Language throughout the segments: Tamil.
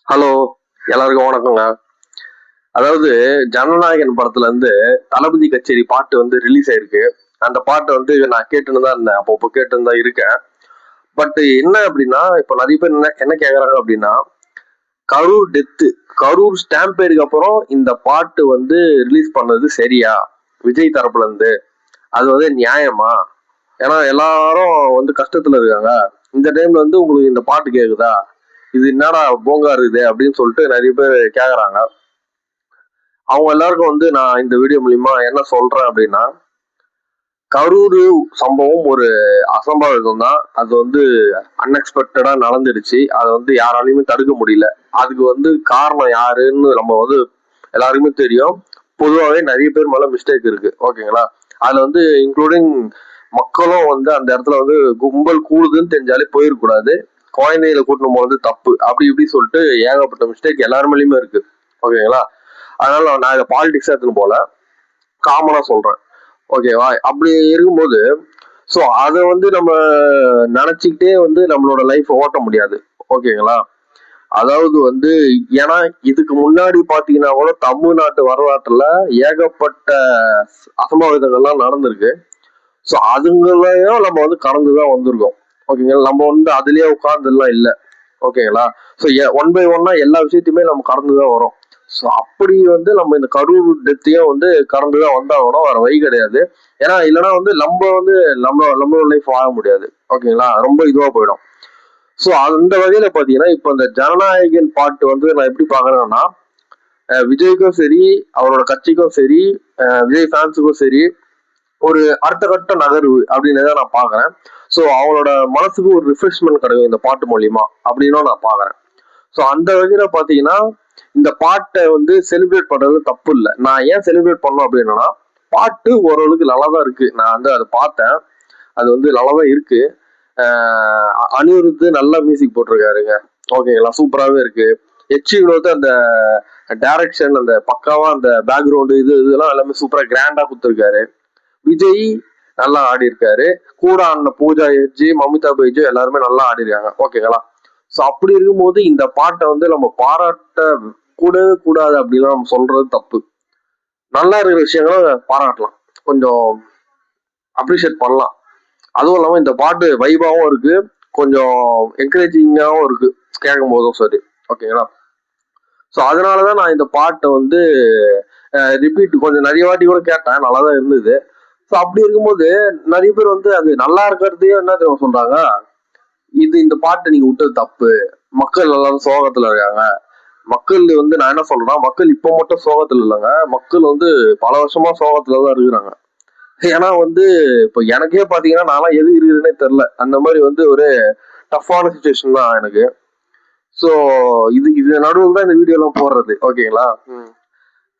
ஹலோ, எல்லாருக்கும் வணக்கங்க. அதாவது ஜனநாயகன் படத்துல இருந்து தளபதி கச்சேரி பாட்டு வந்து ரிலீஸ் ஆயிருக்கு. அந்த பாட்டு வந்து நான் கேட்டுன்னு தான் இருந்தேன், அப்போ கேட்டுன்னு தான் இருக்கேன். பட் என்ன அப்படின்னா, இப்போ நிறைய பேர் என்ன என்ன கேக்குறாங்க அப்படின்னா, கரூர் டெத்து, கரூர் ஸ்டாம்பேடுக்கு அப்புறம் இந்த பாட்டு வந்து ரிலீஸ் பண்ணது சரியா, விஜய் தரப்புல இருந்து அது வந்து நியாயமா? ஏன்னா எல்லாரும் வந்து கஷ்டத்துல இருக்காங்க. இந்த டைம்ல வந்து உங்களுக்கு இந்த பாட்டு கேக்குதா? இது என்னடா போங்கா இருக்குது அப்படின்னு சொல்லிட்டு நிறைய பேர் கேக்குறாங்க. அவங்க எல்லாருக்கும் வந்து நான் இந்த வீடியோ மூலியமா என்ன சொல்றேன் அப்படின்னா, கரூர் சம்பவம் ஒரு அசம்பாவிதம் தான். அது வந்து அன்எக்ஸ்பெக்டடா நடந்துடுச்சு. அதை வந்து யாராலையுமே தடுக்க முடியல. அதுக்கு வந்து காரணம் யாருன்னு நம்ம வந்து எல்லாருக்குமே தெரியும். பொதுவாகவே நிறைய பேர் மேல மிஸ்டேக் இருக்கு, ஓகேங்களா? அதுல வந்து இன்க்ளூடிங் மக்களும் வந்து அந்த இடத்துல வந்து கும்பல் கூடுதுன்னு தெரிஞ்சாலே போயிடக்கூடாது. குழந்தைகளை கூட்டணும் போது தப்பு, அப்படி இப்படி சொல்லிட்டு ஏகப்பட்ட மிஸ்டேக் எல்லாரு மேலயுமே இருக்கு, ஓகேங்களா? அதனால நான் இதை பாலிடிக்ஸ் எடுத்துன்னு போல, காமனா சொல்றேன், ஓகேவா? அப்படி இருக்கும்போது ஸோ அதை வந்து நம்ம நினைச்சுக்கிட்டே வந்து நம்மளோட லைஃப் ஓட்ட முடியாது, ஓகேங்களா? அதாவது வந்து ஏன்னா இதுக்கு முன்னாடி பாத்தீங்கன்னா கூட தமிழ்நாட்டு வரலாற்றுல ஏகப்பட்ட அசம்பாவிதங்கள்லாம் நடந்திருக்கு. ஸோ அதுங்களையும் நம்ம வந்து கடந்துதான் வந்திருக்கோம், ஓகேங்களா? நம்ம வந்து அதுலயே உட்கார்ந்துலாம் இல்லை, ஓகேங்களா? ஸோ ஒன் பை ஒன்னா எல்லா விஷயத்தையுமே நம்ம கடந்துதான் வரோம். ஸோ அப்படி வந்து நம்ம இந்த கரூர் டெத்தையும் வந்து கடந்துதான் வந்தாகணும், வேற வழி கிடையாது. ஏன்னா இல்லைன்னா வந்து நம்ம வந்து நம்மளோட லைஃப் வாழ முடியாது, ஓகேங்களா? ரொம்ப இதுவா போயிடும். ஸோ அந்த வகையில பாத்தீங்கன்னா இப்ப இந்த ஜனநாயகன் பாட்டு வந்து நான் எப்படி பாக்குறேன்னா, விஜய்க்கும் சரி, அவரோட கட்சிக்கும் சரி, விஜய் ஃபேன்ஸுக்கும் சரி, ஒரு அடுத்த கட்ட நகர்வு அப்படின்னு தான் நான் பாக்குறேன். ஸோ அவங்களோட மனசுக்கு ஒரு ரிஃப்ரெஷ்மெண்ட் கிடைக்கும் இந்த பாட்டு மூலியமா அப்படின்னு நான் பாக்குறேன். ஸோ அந்த வகையில பாத்தீங்கன்னா இந்த பாட்டை வந்து செலிப்ரேட் பண்றது தப்பு இல்லை. நான் ஏன் செலிப்ரேட் பண்ணோம் அப்படின்னா, பாட்டு ஓரளவுக்கு நல்லா தான் இருக்கு. நான் வந்து அதை பார்த்தேன், அது வந்து நல்லா தான் இருக்கு. அனிருத் நல்ல மியூசிக் போட்டிருக்காருங்க, ஓகேங்களா? சூப்பராகவே இருக்கு. எச்சி வினோத் அந்த டைரக்ஷன், அந்த பக்காவா அந்த பேக்ரவுண்டு இதெல்லாம் எல்லாமே சூப்பரா கிராண்டா கொடுத்துருக்காரு. விஜய் நல்லா ஆடி இருக்காரு. கூட ஆடின பூஜா எஜ்ஜி, மமிதா பைஜு எல்லாருமே நல்லா ஆடி இருக்காங்க, ஓகேங்களா? ஸோ அப்படி இருக்கும்போது இந்த பாட்டை வந்து நம்ம பாராட்ட கூடவே கூடாது அப்படிலாம் நம்ம சொல்றது தப்பு. நல்லா இருக்கிற விஷயங்களை பாராட்டலாம், கொஞ்சம் அப்ரிஷியேட் பண்ணலாம். அதுவும் இல்லாம இந்த பாட்டு வைபாவும் இருக்கு, கொஞ்சம் என்கரேஜிங்காவும் இருக்கு கேட்கும் போதும் சரி, ஓகேங்களா? ஸோ அதனாலதான் நான் இந்த பாட்டை வந்து ரிப்பீட் கொஞ்சம் நிறைய வாட்டி கூட கேட்டேன், நல்லாதான் இருந்தது. ஸோ அப்படி இருக்கும்போது நிறைய பேர் வந்து அது நல்லா இருக்கிறதையும் என்ன தெரியுமா சொல்றாங்க, இது இந்த பாட்டை நீங்க விட்டது தப்பு, மக்கள் எல்லாரும் சோகத்துல இருக்காங்க. மக்கள் வந்து நான் என்ன சொல்றேன்னா, மக்கள் இப்ப மட்டும் சோகத்துல இல்லைங்க, மக்கள் வந்து பல வருஷமா சோகத்துலதான் இருக்கிறாங்க. ஏன்னா வந்து இப்ப எனக்கே பாத்தீங்கன்னா நான்லாம் எது இருக்கிறேனே தெரியல, அந்த மாதிரி வந்து ஒரு டஃப்பான சுச்சுவேஷன் தான் எனக்கு. ஸோ இது இது நடுவில் தான் இந்த வீடியோ எல்லாம் போடுறது, ஓகேங்களா?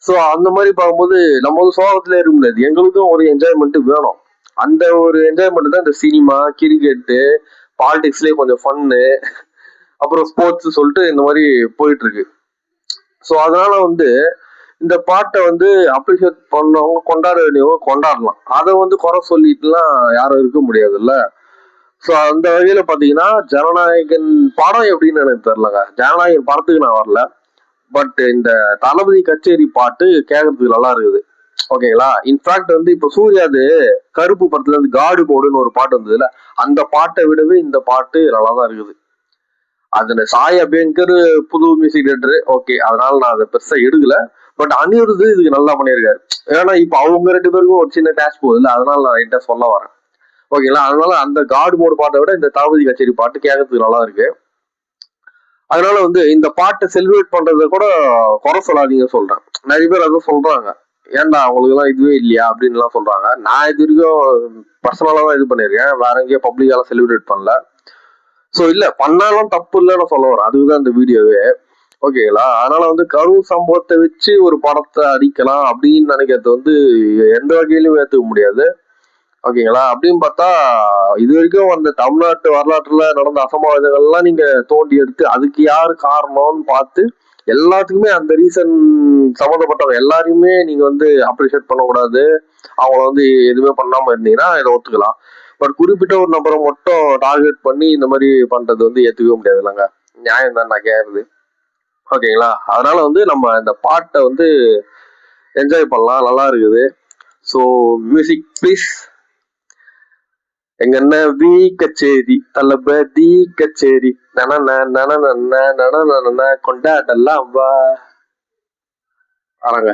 ஸோ அந்த மாதிரி பார்க்கும்போது நம்ம வந்து சோகத்துல இருக்க முடியாது, எங்களுக்கும் ஒரு என்ஜாய்மெண்ட் வேணும். அந்த ஒரு என்ஜாய்மெண்ட் தான் இந்த சினிமா, கிரிக்கெட்டு, பாலிடிக்ஸ்லயே கொஞ்சம் ஃபன்னு, அப்புறம் ஸ்போர்ட்ஸ் சொல்லிட்டு இந்த மாதிரி போயிட்டு இருக்கு. ஸோ அதனால வந்து இந்த பாட்டை வந்து அப்ரிஷியேட் பண்ணவங்க கொண்டாட வேண்டியவங்க கொண்டாடலாம், அதை வந்து குறை சொல்லிட்டுலாம் யாரும் இருக்க முடியாதுல்ல. ஸோ அந்த வகையில பாத்தீங்கன்னா ஜனநாயகன் படம் எப்படின்னு எனக்கு தெரியலங்க. ஜனநாயகன் படத்துக்கு நான் வரல, பட் இந்த தளபதி கச்சேரி பாட்டு கேட்கறதுக்கு நல்லா இருக்குது, ஓகேங்களா? இன்ஃபேக்ட் வந்து இப்ப சூர்யாது கருப்பு படத்துல இருந்து காடு போடுன்னு ஒரு பாட்டு வந்ததுல, அந்த பாட்டை விடவே இந்த பாட்டு நல்லா தான் இருக்குது. அதுல சாய் அபியங்கர் புது மியூசிக் டேரக்டர், ஓகே, அதனால நான் அதை பெருசா எடுக்கல. பட் அனிருத் இதுக்கு நல்லா பண்ணியிருக்காரு. ஏன்னா இப்ப அவங்க ரெண்டு பேருக்கும் ஒரு சின்ன டேஷ் போகுதுல்ல, அதனால நான் லைட்டா சொல்ல வரேன், ஓகேங்களா? அதனால அந்த காட் மோடு பாட்டை விட இந்த தளபதி கச்சேரி பாட்டு கேட்கறதுக்கு நல்லா இருக்கு. அதனால வந்து இந்த பாட்டை செலிப்ரேட் பண்றதை கூட குறை சொல்லாதீங்க சொல்றேன். நிறைய பேர் அதுவும் சொல்றாங்க, ஏன்டா அவங்களுக்கு எல்லாம் இதுவே இல்லையா அப்படின்னு எல்லாம் சொல்றாங்க. நான் இது வரைக்கும் பர்சனலா தான் இது பண்ணிருக்கேன், வேற எங்கேயும் பப்ளிக்கால செலிப்ரேட் பண்ணல. ஸோ இல்ல பண்ணாலும் தப்பு இல்லைன்னு சொல்ல வரேன், அதுதான் இந்த வீடியோவே, ஓகேங்களா? அதனால வந்து கரூர் சம்பவத்தை வச்சு ஒரு படத்தை அடிக்கலாம் அப்படின்னு நினைக்கிறது வந்து எந்த வகையிலும் ஏத்துக்க முடியாது, ஓகேங்களா? அப்படின்னு பார்த்தா இது வரைக்கும் அந்த தமிழ்நாட்டு வரலாற்றுல நடந்த அசம்பாவிதங்கள்லாம் நீங்க தோண்டி எடுத்து அதுக்கு யாரு காரணம்னு பார்த்து எல்லாத்துக்குமே அந்த ரீசன் சம்மந்தப்பட்டவங்க எல்லாரையுமே நீங்க வந்து அப்ரிஷியேட் பண்ணக்கூடாது, அவங்கள வந்து எதுவுமே பண்ணாம இருந்தீங்கன்னா இதை ஒத்துக்கலாம். பட் குறிப்பிட்ட ஒரு நபரை மட்டும் டார்கெட் பண்ணி இந்த மாதிரி பண்றது வந்து ஏத்துக்கவே முடியாது இல்லைங்க, நியாயம் தான் நான் கேக்குறது. ஓகேங்களா? அதனால வந்து நம்ம இந்த பாட்டை வந்து என்ஜாய் பண்ணலாம், நல்லா இருக்குது. So music please. எங்க நவி கச்சேரி தளபதி கச்சேரி கொண்டாடலாம் வா. ஆறாங்க.